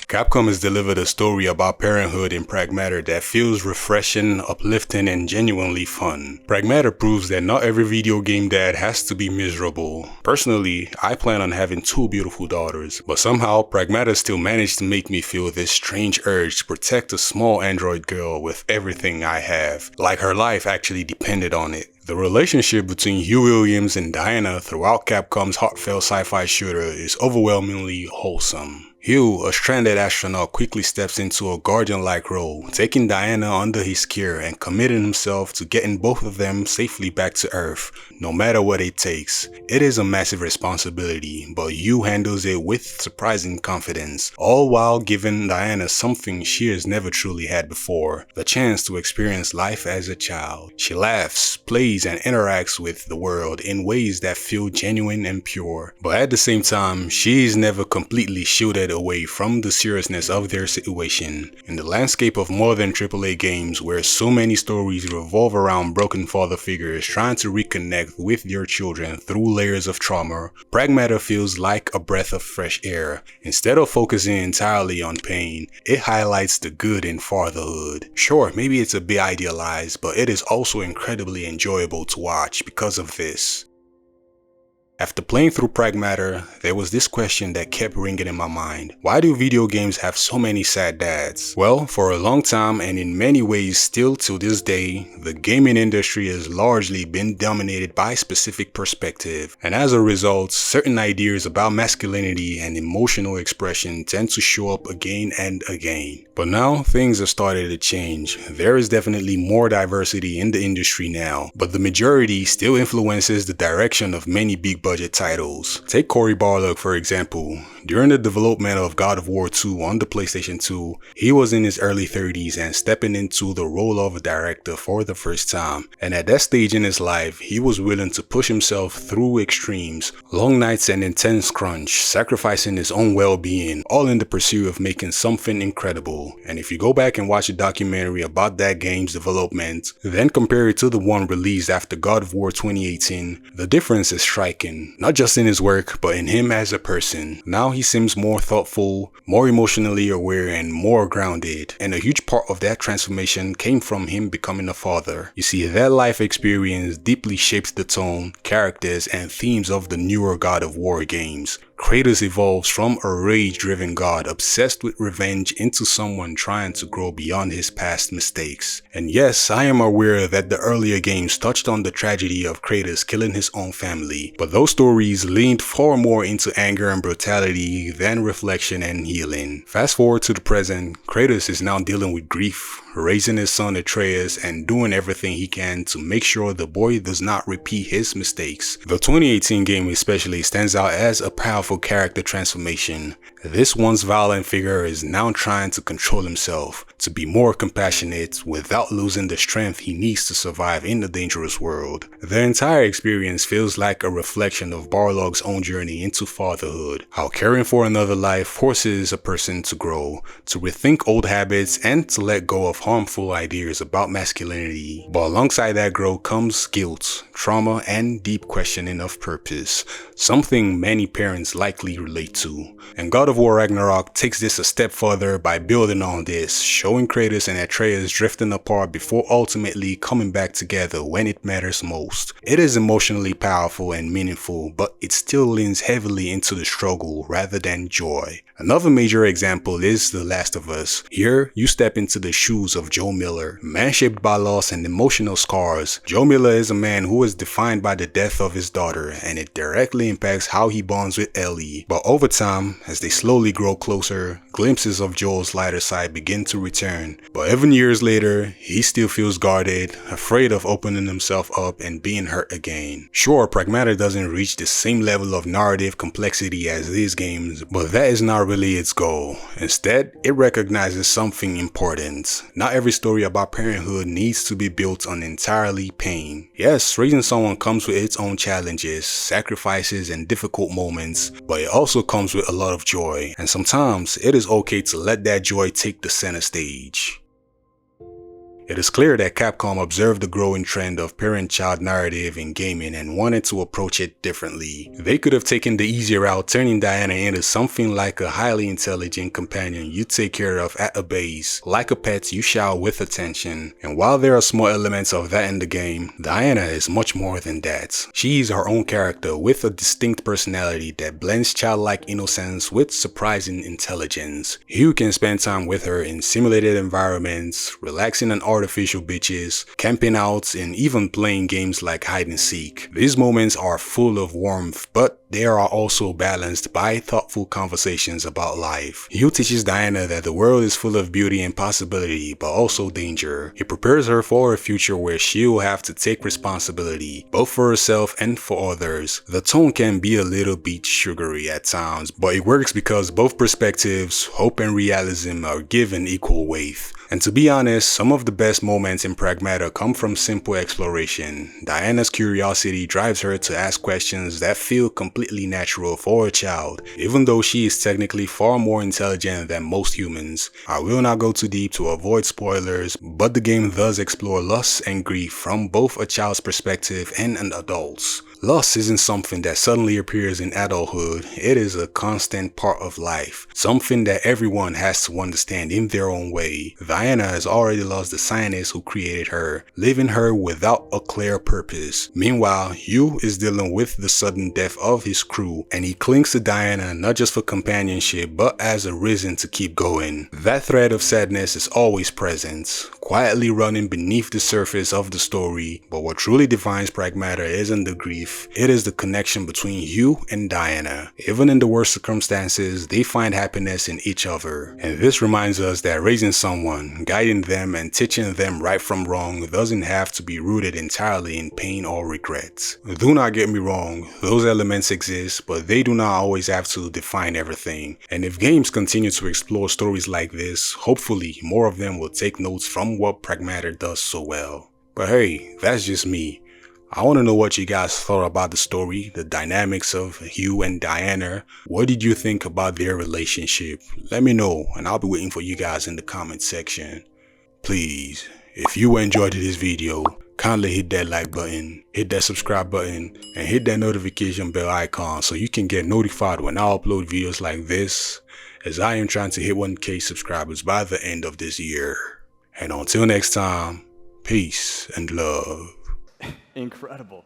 Capcom has delivered a story about parenthood in Pragmata that feels refreshing, uplifting, and genuinely fun. Pragmata proves that not every video game dad has to be miserable. Personally, I plan on having 2 beautiful daughters, but somehow Pragmata still managed to make me feel this strange urge to protect a small android girl with everything I have, like her life actually depended on it. The relationship between Hugh Williams and Diana throughout Capcom's heartfelt sci-fi shooter is overwhelmingly wholesome. Hugh, a stranded astronaut, quickly steps into a guardian-like role, taking Diana under his care and committing himself to getting both of them safely back to Earth, no matter what it takes. It is a massive responsibility, but Hugh handles it with surprising confidence, all while giving Diana something she has never truly had before, the chance to experience life as a child. She laughs, plays, and interacts with the world in ways that feel genuine and pure, but at the same time, she is never completely shielded away from the seriousness of their situation. In the landscape of modern AAA games where so many stories revolve around broken father figures trying to reconnect with their children through layers of trauma, Pragmata feels like a breath of fresh air. Instead of focusing entirely on pain, it highlights the good in fatherhood. Sure, maybe it's a bit idealized, but it is also incredibly enjoyable to watch because of this. After playing through Pragmata, there was this question that kept ringing in my mind. Why do video games have so many sad dads? Well, for a long time and in many ways still to this day, the gaming industry has largely been dominated by specific perspective, and as a result, certain ideas about masculinity and emotional expression tend to show up again and again. But now, things have started to change. There is definitely more diversity in the industry now, but the majority still influences the direction of many big budget titles. Take Cory Barlog for example. During the development of God of War 2 on the PlayStation 2, he was in his early 30s and stepping into the role of a director for the first time. And at that stage in his life, he was willing to push himself through extremes, long nights and intense crunch, sacrificing his own well-being, all in the pursuit of making something incredible. And if you go back and watch a documentary about that game's development, then compare it to the one released after God of War 2018, the difference is striking, not just in his work, but in him as a person. Now he seems more thoughtful, more emotionally aware, and more grounded. And a huge part of that transformation came from him becoming a father. You see, that life experience deeply shaped the tone, characters, and themes of the newer God of War games. Kratos evolves from a rage-driven god obsessed with revenge into someone trying to grow beyond his past mistakes. And yes, I am aware that the earlier games touched on the tragedy of Kratos killing his own family, but those stories leaned far more into anger and brutality than reflection and healing. Fast forward to the present, Kratos is now dealing with grief, raising his son Atreus, and doing everything he can to make sure the boy does not repeat his mistakes. The 2018 game especially stands out as a powerful character transformation. This once violent figure is now trying to control himself, to be more compassionate without losing the strength he needs to survive in the dangerous world. The entire experience feels like a reflection of Barlog's own journey into fatherhood, how caring for another life forces a person to grow, to rethink old habits, and to let go of harmful ideas about masculinity. But alongside that growth comes guilt, trauma, and deep questioning of purpose, something many parents likely relate to. And God of War Ragnarok takes this a step further by building on this, showing Kratos and Atreus drifting apart before ultimately coming back together when it matters most. It is emotionally powerful and meaningful, but it still leans heavily into the struggle rather than joy. Another major example is The Last of Us. Here, you step into the shoes of Joe Miller, a man shaped by loss and emotional scars. Joe Miller is a man who is defined by the death of his daughter, and it directly impacts how he bonds with Ellie. But over time, as they slowly grow closer, glimpses of Joel's lighter side begin to return. But even years later, he still feels guarded, afraid of opening himself up and being hurt again. Sure, Pragmata doesn't reach the same level of narrative complexity as these games, but that is not really its goal. Instead, it recognizes something important. Not every story about parenthood needs to be built on entirely pain. Yes, raising someone comes with its own challenges, sacrifices, and difficult moments, but it also comes with a lot of joy, and sometimes it is okay to let that joy take the center stage. It is clear that Capcom observed the growing trend of parent-child narrative in gaming and wanted to approach it differently. They could have taken the easier route, turning Diana into something like a highly intelligent companion you take care of at a base. Like a pet you shower with attention. And while there are small elements of that in the game, Diana is much more than that. She is her own character with a distinct personality that blends childlike innocence with surprising intelligence. Hugh can spend time with her in simulated environments, relaxing on artificial beaches, camping out, and even playing games like hide and seek. These moments are full of warmth, but they are also balanced by thoughtful conversations about life. Hugh teaches Diana that the world is full of beauty and possibility, but also danger. He prepares her for a future where she'll have to take responsibility, both for herself and for others. The tone can be a little bit sugary at times, but it works because both perspectives, hope and realism, are given equal weight. And to be honest, some of the best moments in Pragmata come from simple exploration. Diana's curiosity drives her to ask questions that feel completely natural for a child, even though she is technically far more intelligent than most humans. I will not go too deep to avoid spoilers, but the game does explore loss and grief from both a child's perspective and an adult's. Loss isn't something that suddenly appears in adulthood, it is a constant part of life, something that everyone has to understand in their own way. Diana has already lost the scientist who created her, leaving her without a clear purpose. Meanwhile, Hugh is dealing with the sudden death of his crew, and he clings to Diana not just for companionship, but as a reason to keep going. That thread of sadness is always present, quietly running beneath the surface of the story, but what truly defines Pragmata isn't the grief. It is the connection between Hugh and Diana. Even in the worst circumstances, they find happiness in each other. And this reminds us that raising someone, guiding them and teaching them right from wrong doesn't have to be rooted entirely in pain or regret. Do not get me wrong, those elements exist, but they do not always have to define everything. And if games continue to explore stories like this, hopefully more of them will take notes from what Pragmata does so well. But hey, that's just me. I want to know what you guys thought about the story, the dynamics of Hugh and Diana. What did you think about their relationship? Let me know, and I'll be waiting for you guys in the comment section. Please, if you enjoyed this video, kindly hit that like button, hit that subscribe button, and hit that notification bell icon so you can get notified when I upload videos like this, as I am trying to hit 1K subscribers by the end of this year. And until next time, peace and love. Incredible.